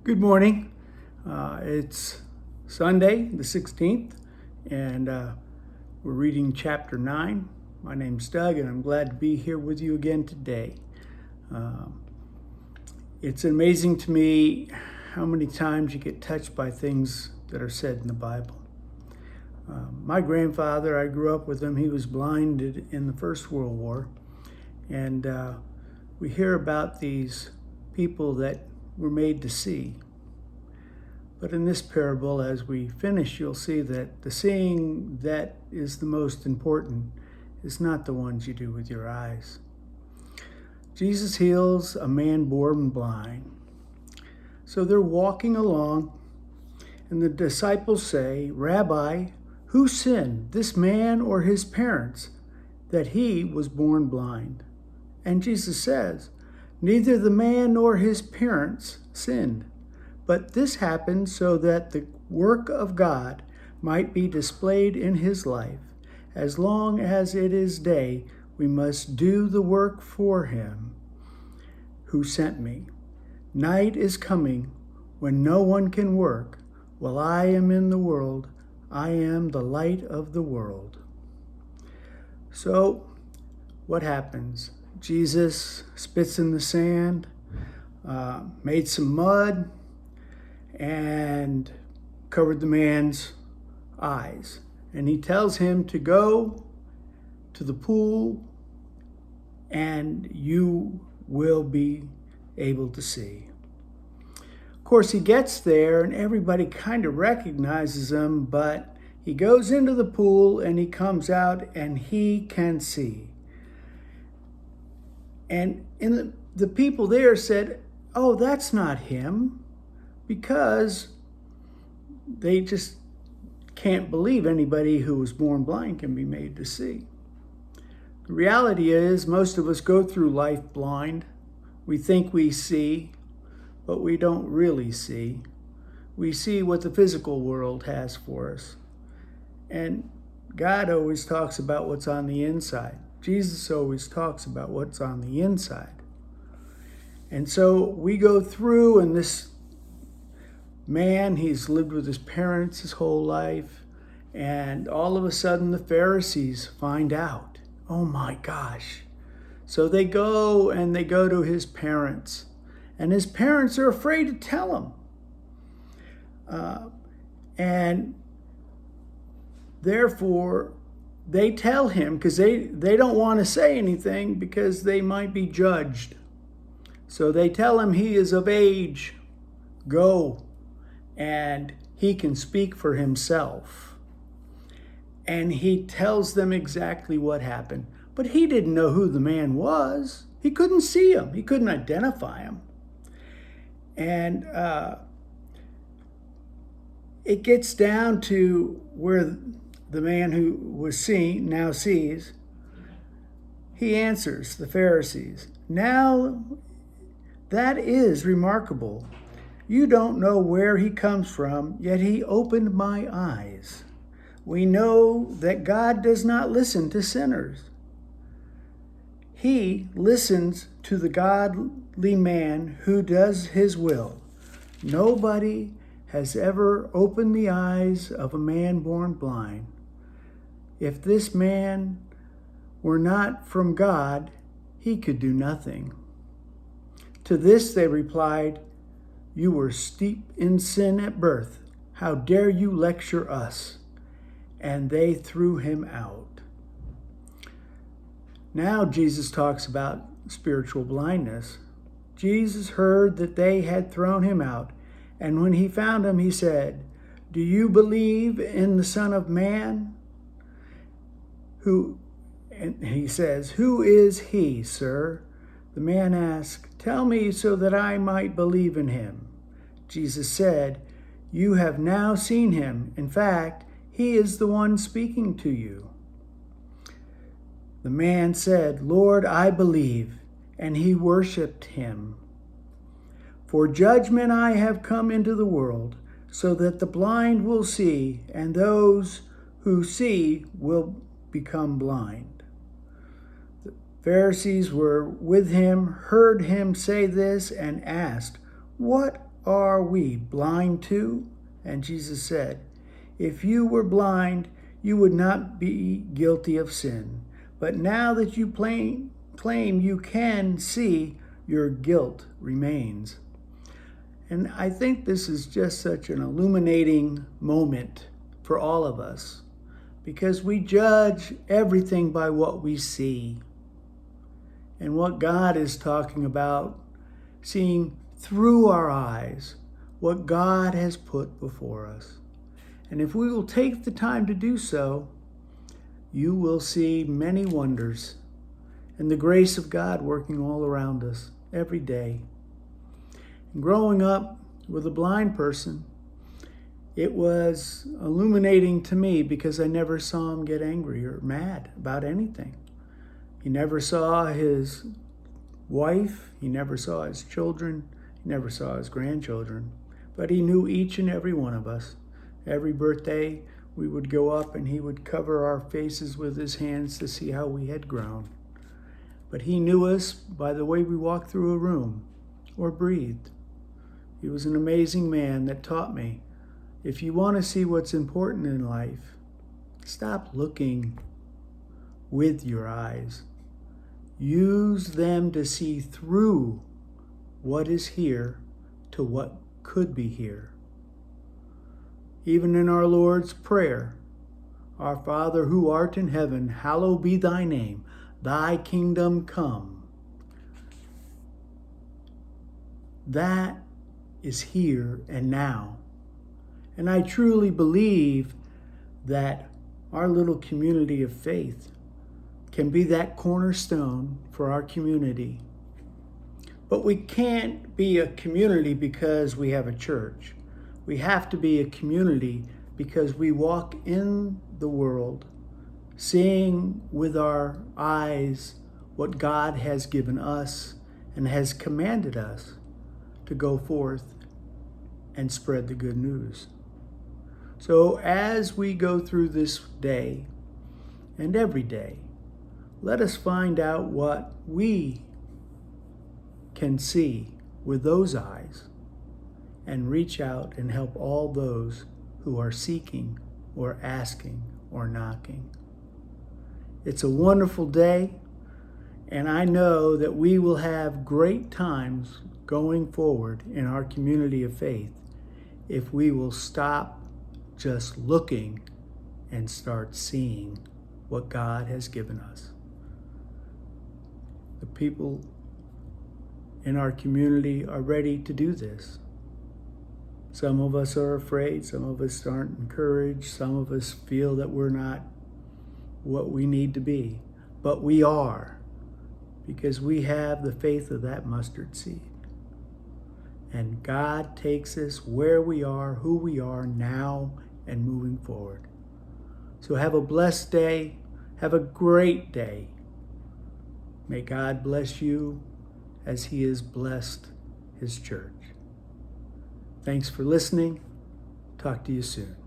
Good morning. It's Sunday, the 16th, and we're reading chapter 9. My name's Doug, and I'm glad to be here with you again today. It's amazing to me how many times you get touched by things that are said in the Bible. My grandfather, I grew up with him. He was blinded in the First World War, and we hear about these people that were made to see. But in this parable, as we finish, you'll see that the seeing that is the most important is not the ones you do with your eyes. Jesus heals a man born blind. So they're walking along, and the disciples say, "Rabbi, who sinned, this man or his parents, that he was born blind?" And Jesus says, "Neither the man nor his parents sinned, but this happened so that the work of God might be displayed in his life. As long as it is day, we must do the work for him who sent me. Night is coming when no one can work. While I am in the world, I am the light of the world." So, what happens? Jesus spits in the sand, made some mud, and covered the man's eyes. And he tells him to go to the pool and you will be able to see. Of course, he gets there and everybody kind of recognizes him, but he goes into the pool and he comes out and he can see. And the people there said, "Oh, that's not him," because they just can't believe anybody who was born blind can be made to see. The reality is, most of us go through life blind. We think we see, but we don't really see. We see what the physical world has for us. And God always talks about what's on the inside. Jesus always talks about what's on the inside. And so we go through, and this man, he's lived with his parents his whole life, and all of a sudden the Pharisees find out. Oh my gosh. So they go to his parents, and his parents are afraid to tell him. And therefore, they tell him, because they don't want to say anything because they might be judged. So they tell him he is of age. Go, and he can speak for himself. And he tells them exactly what happened. But he didn't know who the man was. He couldn't see him. He couldn't identify him. And it gets down to where the man who was seen now sees. He answers the Pharisees, "Now that is remarkable. You don't know where he comes from, yet he opened my eyes. We know that God does not listen to sinners. He listens to the godly man who does his will. Nobody has ever opened the eyes of a man born blind. If this man were not from God, he could do nothing." To this they replied, "You were steeped in sin at birth. How dare you lecture us?" And they threw him out. Now Jesus talks about spiritual blindness. Jesus heard that they had thrown him out, and when he found him, he said, "Do you believe in the Son of Man?" And he says, "Who is he, sir?" The man asked, "Tell me so that I might believe in him." Jesus said, "You have now seen him. In fact, he is the one speaking to you." The man said, "Lord, I believe," and he worshiped him. "For judgment I have come into the world, so that the blind will see, and those who see will become blind." The Pharisees were with him, heard him say this, and asked, "What are we blind too? And Jesus said, if you were blind, you would not be guilty of sin. But now that you claim you can see, your guilt remains. And I think this is just such an illuminating moment for all of us, because we judge everything by what we see. And what God is talking about, seeing through our eyes what God has put before us. And if we will take the time to do so, you will see many wonders and the grace of God working all around us every day. And growing up with a blind person, it was illuminating to me because I never saw him get angry or mad about anything. He never saw his wife, he never saw his children, he never saw his grandchildren, but he knew each and every one of us. Every birthday, we would go up and he would cover our faces with his hands to see how we had grown. But he knew us by the way we walked through a room or breathed. He was an amazing man that taught me, if you want to see what's important in life, stop looking with your eyes. Use them to see through what is here to what could be here. Even in our Lord's Prayer, our Father who art in heaven, hallowed be thy name, thy kingdom come. That is here and now. And I truly believe that our little community of faith can be that cornerstone for our community. But we can't be a community because we have a church. We have to be a community because we walk in the world seeing with our eyes what God has given us and has commanded us to go forth and spread the good news. So as we go through this day and every day, let us find out what we can see with those eyes and reach out and help all those who are seeking or asking or knocking. It's a wonderful day, and I know that we will have great times going forward in our community of faith if we will stop just looking and start seeing what God has given us. The people in our community are ready to do this. Some of us are afraid, some of us aren't encouraged, some of us feel that we're not what we need to be, but we are, because we have the faith of that mustard seed. And God takes us where we are, who we are now, and moving forward. So have a blessed day. Have a great day. May God bless you as He has blessed His church. Thanks for listening. Talk to you soon.